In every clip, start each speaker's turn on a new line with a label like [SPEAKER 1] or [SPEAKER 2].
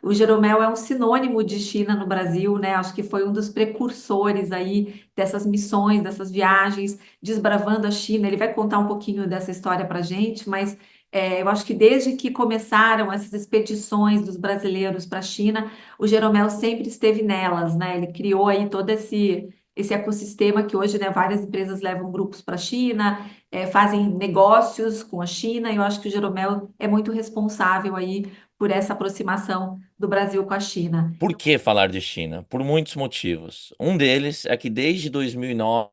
[SPEAKER 1] O Jeromel é um sinônimo de China no Brasil, né? Acho que foi um dos precursores aí dessas missões, dessas viagens, desbravando a China. Ele vai contar um pouquinho dessa história para a gente, mas eu acho que desde que começaram essas expedições dos brasileiros para a China, o Jeromel sempre esteve nelas, né? Ele criou aí todo esse ecossistema que hoje, né, várias empresas levam grupos para a China, fazem negócios com a China, e eu acho que o Jeromel é muito responsável aí por essa aproximação do Brasil com a China.
[SPEAKER 2] Por que falar de China? Por muitos motivos. Um deles é que desde 2009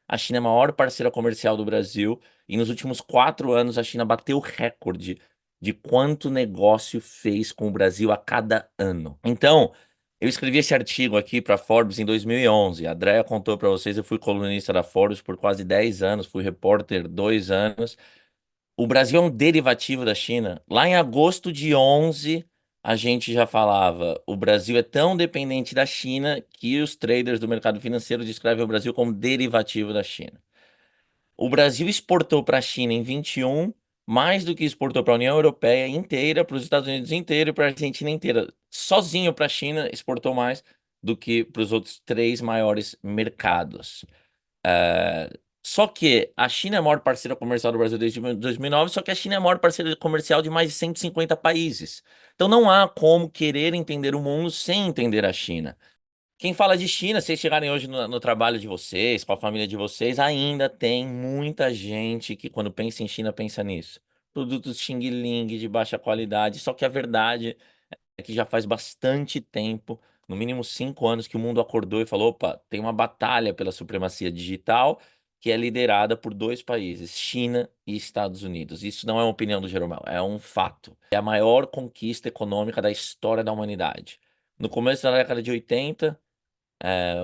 [SPEAKER 2] a China é a maior parceira comercial do Brasil e nos últimos 4 anos a China bateu o recorde de quanto negócio fez com o Brasil a cada ano. Então, eu escrevi esse artigo aqui para Forbes em 2011. A Andrea contou para vocês, eu fui colunista da Forbes por quase 10 anos, fui repórter 2 anos. O Brasil é um derivativo da China. Lá em agosto de 11, a gente já falava, o Brasil é tão dependente da China que os traders do mercado financeiro descrevem o Brasil como derivativo da China. O Brasil exportou para a China em 21 mais do que exportou para a União Europeia inteira, para os Estados Unidos inteiro e para a Argentina inteira. Sozinho para a China exportou mais do que para os outros três maiores mercados. É, Só que a China é a maior parceira comercial do Brasil desde 2009, só que a China é a maior parceira comercial de mais de 150 países. Então não há como querer entender o mundo sem entender a China. Quem fala de China, se vocês chegarem hoje no trabalho de vocês, com a família de vocês, ainda tem muita gente que quando pensa em China pensa nisso. Produtos Xing Ling de baixa qualidade, só que a verdade é que já faz bastante tempo, no mínimo 5 anos, que o mundo acordou e falou: opa, tem uma batalha pela supremacia digital que é liderada por dois países, China e Estados Unidos. Isso não é uma opinião do Jeromel, é um fato. É a maior conquista econômica da história da humanidade. No começo da década de 80,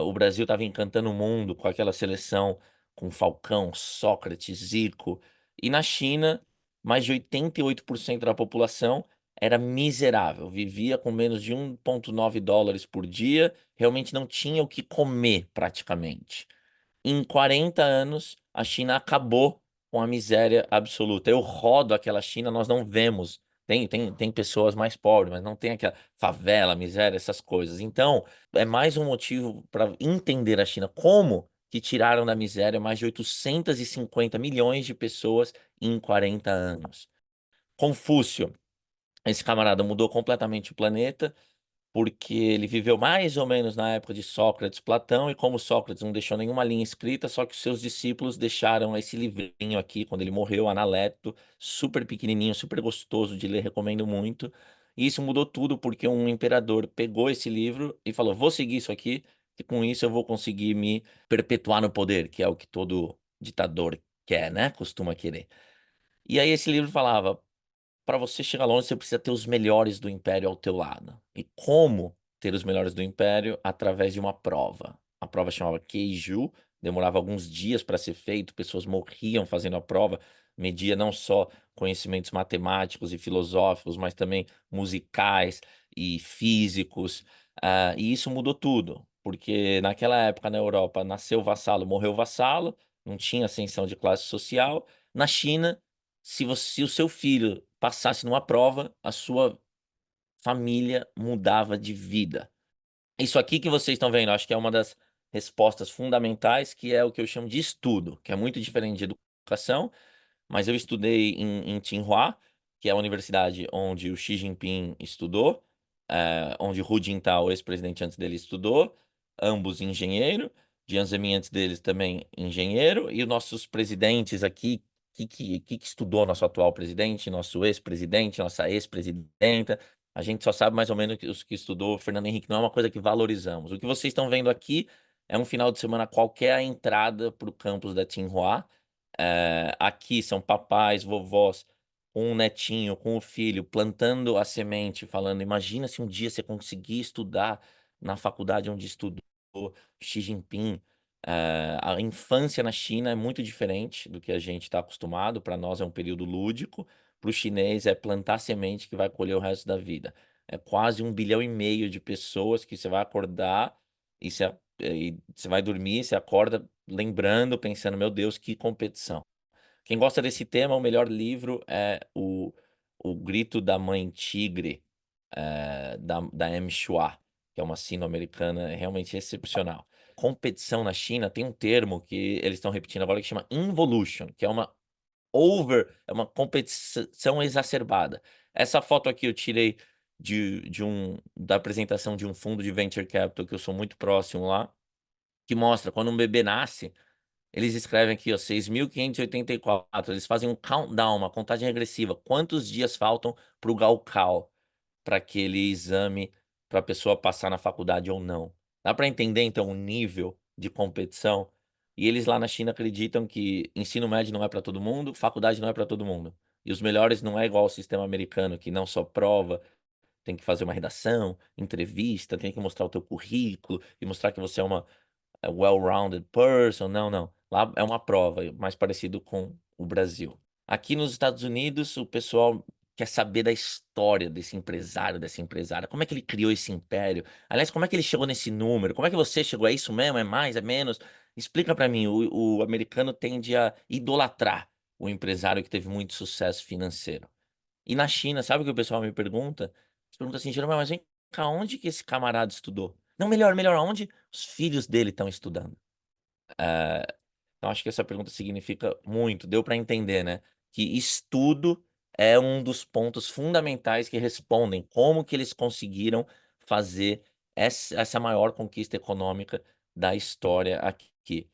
[SPEAKER 2] o Brasil estava encantando o mundo com aquela seleção com Falcão, Sócrates, Zico. E na China, mais de 88% da população era miserável, vivia com menos de 1,9 dólares por dia, realmente não tinha o que comer praticamente. Em 40 anos, a China acabou com a miséria absoluta. Eu rodo aquela China, nós não vemos. Tem pessoas mais pobres, mas não tem aquela favela, miséria, essas coisas. Então, é mais um motivo para entender a China. Como que tiraram da miséria mais de 850 milhões de pessoas em 40 anos? Confúcio, esse camarada mudou completamente o planeta porque ele viveu mais ou menos na época de Sócrates, Platão, e como Sócrates não deixou nenhuma linha escrita, só que os seus discípulos deixaram esse livrinho aqui, quando ele morreu, Analecto, super pequenininho, super gostoso de ler, recomendo muito. E isso mudou tudo porque um imperador pegou esse livro e falou: vou seguir isso aqui, e com isso eu vou conseguir me perpetuar no poder, que é o que todo ditador quer, né? Costuma querer. E aí esse livro falava: para você chegar longe, você precisa ter os melhores do império ao teu lado. E como ter os melhores do império? Através de uma prova. A prova chamava Keiju, demorava alguns dias para ser feito, pessoas morriam fazendo a prova, media não só conhecimentos matemáticos e filosóficos, mas também musicais e físicos. E isso mudou tudo, porque naquela época na Europa nasceu o vassalo, morreu o vassalo, não tinha ascensão de classe social. Na China, se o seu filho passasse numa prova, a sua família mudava de vida. Isso aqui que vocês estão vendo, acho que é uma das respostas fundamentais, que é o que eu chamo de estudo, que é muito diferente de educação, mas eu estudei em Tsinghua, que é a universidade onde o Xi Jinping estudou, onde Hu Jintao, o ex-presidente antes dele, estudou, ambos engenheiro, Jiang Zemin antes deles também engenheiro, e os nossos presidentes aqui, que estudou nosso atual presidente, nosso ex-presidente, nossa ex-presidenta, a gente só sabe mais ou menos que os que estudou Fernando Henrique, não é uma coisa que valorizamos. O que vocês estão vendo aqui é um final de semana qualquer a entrada para o campus da Tsinghua. Aqui são papais, vovós, com um netinho, com o filho, plantando a semente, falando: imagina se um dia você conseguir estudar na faculdade onde estudou Xi Jinping. A infância na China é muito diferente do que a gente está acostumado. Para nós é um período lúdico, para o chinês é plantar semente que vai colher o resto da vida. É quase 1,5 bilhão de pessoas que você vai acordar e você vai dormir, você acorda lembrando, pensando: meu Deus, que competição. Quem gosta desse tema, o melhor livro é o Grito da Mãe Tigre, da M-Chua, que é uma sino-americana realmente excepcional. Competição na China tem um termo que eles estão repetindo agora que chama involution, que é uma competição exacerbada. Essa foto aqui eu tirei da apresentação de um fundo de venture capital que eu sou muito próximo lá, que mostra quando um bebê nasce, eles escrevem aqui, ó, 6.584. Eles fazem um countdown, uma contagem regressiva. Quantos dias faltam para o Gaokao, para aquele exame para a pessoa passar na faculdade ou não? Dá para entender, então, o nível de competição? E eles lá na China acreditam que ensino médio não é para todo mundo, faculdade não é para todo mundo. E os melhores não é igual ao sistema americano, que não só prova, tem que fazer uma redação, entrevista, tem que mostrar o teu currículo e mostrar que você é uma well-rounded person. Não, não. Lá é uma prova, mais parecido com o Brasil. Aqui nos Estados Unidos, o pessoal quer saber da história desse empresário, dessa empresária. Como é que ele criou esse império? Aliás, como é que ele chegou nesse número? Como é que você chegou? É isso mesmo? É mais? É menos? Explica pra mim. O americano tende a idolatrar o empresário que teve muito sucesso financeiro. E na China, sabe o que o pessoal me pergunta? Eles perguntam assim, Jeromel, mas vem cá, onde que esse camarada estudou? Não, melhor, aonde os filhos dele estão estudando? Eh, então, acho que essa pergunta significa muito. Deu para entender, né? Que estudo é um dos pontos fundamentais que respondem como que eles conseguiram fazer essa maior conquista econômica da história aqui.